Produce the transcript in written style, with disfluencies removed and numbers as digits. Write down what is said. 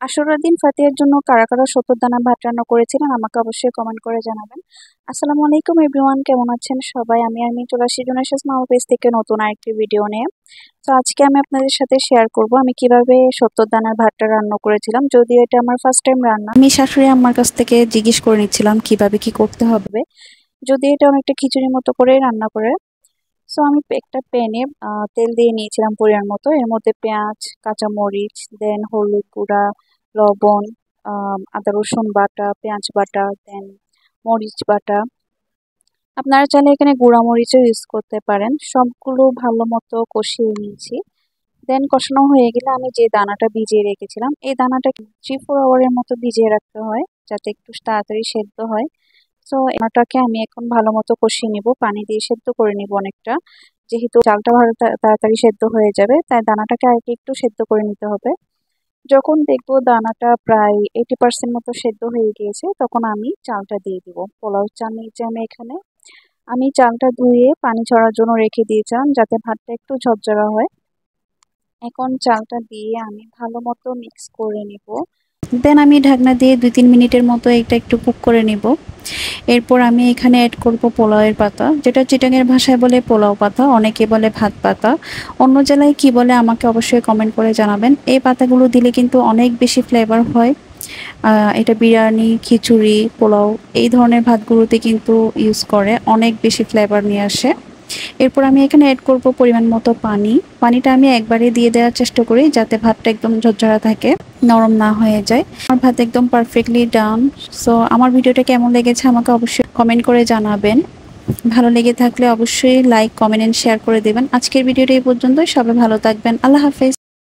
আশুরার দিন ফাতিহার জন্য কারা কারা শতদানা ভাত রান্না করেছিলেন আমাকে অবশ্যই কমেন্ট করে জানাবেন। আসসালামু আলাইকুম এভরিওয়ান, কেমন আছেন সবাই? আমি চলে আসছি জুনাইশাস মামা পেজ থেকে নতুন আরেকটি ভিডিও নিয়ে। তো আজকে আমি আপনাদের সাথে শেয়ার করব আমি কিভাবে শতদানার ভাতটা রান্না করেছিলাম। যদিও এটা আমার ফার্স্ট টাইম রান্না, আমি শাশুড়ি আম্মার কাছ থেকে জিজ্ঞেস করে নিচ্ছিলাম কিভাবে কি করতে হবে। যদি এটা অনেকটা খিচুড়ির মতো করে রান্না করে। সো আমি একটা প্যানে তেল দিয়ে নিয়েছিলাম পরিমাণ মতো। এর মধ্যে পেঁয়াজ, কাঁচামরিচ, দেন হলুদ গুঁড়া, লবণ, আদা রসুন বাটা, পেঁয়াজ বাটা, দেন মরিচ বাটা। আপনারা চাইলে এখানে গুঁড়া মরিচও ইউজ করতে পারেন। সবগুলো ভালো মতো কষিয়ে নিয়েছি। দেন কষানো হয়ে গেলে আমি যে দানাটা ভিজিয়ে রেখেছিলাম, এই দানাটা 3-4 আওয়ারের মতো ভিজিয়ে রাখতে হয় যাতে একটু তাড়াতাড়ি সেদ্ধ হয়। সো এটাকে আমি এখন ভালো মতো কষিয়ে নিব, পানি দিয়ে সেদ্ধ করে নিব অনেকটা। যেহেতু চালটা ভালো তাড়াতাড়ি সেদ্ধ হয়ে যাবে, তাই দানাটাকে আগে একটু সেদ্ধ করে নিতে হবে। যখন দেখবো দানাটা প্রায় 80% মতো সেদ্ধ হয়ে গিয়েছে, তখন আমি চালটা দিয়ে দিব। পোলাও চাল নিয়েছি আমি এখানে। আমি চালটা ধুয়ে পানি ঝরার জন্য রেখে দিয়েছিলাম যাতে ভাতটা একটু ঝরঝরা হয়। এখন চালটা দিয়ে আমি ভালো মতো মিক্স করে নিব। দেন আমি ঢাকনা দিয়ে 2-3 মিনিটের মতো এটা একটু কুক করে নিব। এরপর আমি এখানে অ্যাড করব পোলাওয়ের পাতা, যেটা চিটাঙের ভাষায় বলে পোলাও পাতা, অনেকে বলে ভাত পাতা। অন্য জেলায় কি বলে আমাকে অবশ্যই কমেন্ট করে জানাবেন। এই পাতাগুলো দিলে কিন্তু অনেক বেশি ফ্লেভার হয়। এটা বিরিয়ানি, খিচুড়ি, পোলাও এই ধরনের ভাতগুলোতে কিন্তু ইউজ করে, অনেক বেশি ফ্লেভার নিয়ে আসে। এরপর আমি এখানে অ্যাড করব পরিমাণ মতো পানি। পানিটা আমি একবারে দিয়ে দেওয়ার চেষ্টা করি যাতে ভাতটা একদম ঝরঝরা থাকে, নরম না হয়ে যায়। আমার ভাত একদম পারফেক্টলি ডান। সো আমার ভিডিওটা কেমন লেগেছে আমাকে অবশ্যই কমেন্ট করে জানাবেন। ভালো লেগে থাকলে অবশ্যই লাইক, কমেন্ট এন্ড শেয়ার করে দেবেন। আজকের ভিডিওটা এই পর্যন্তই। সবাই ভালো থাকবেন। আল্লাহ হাফেজ।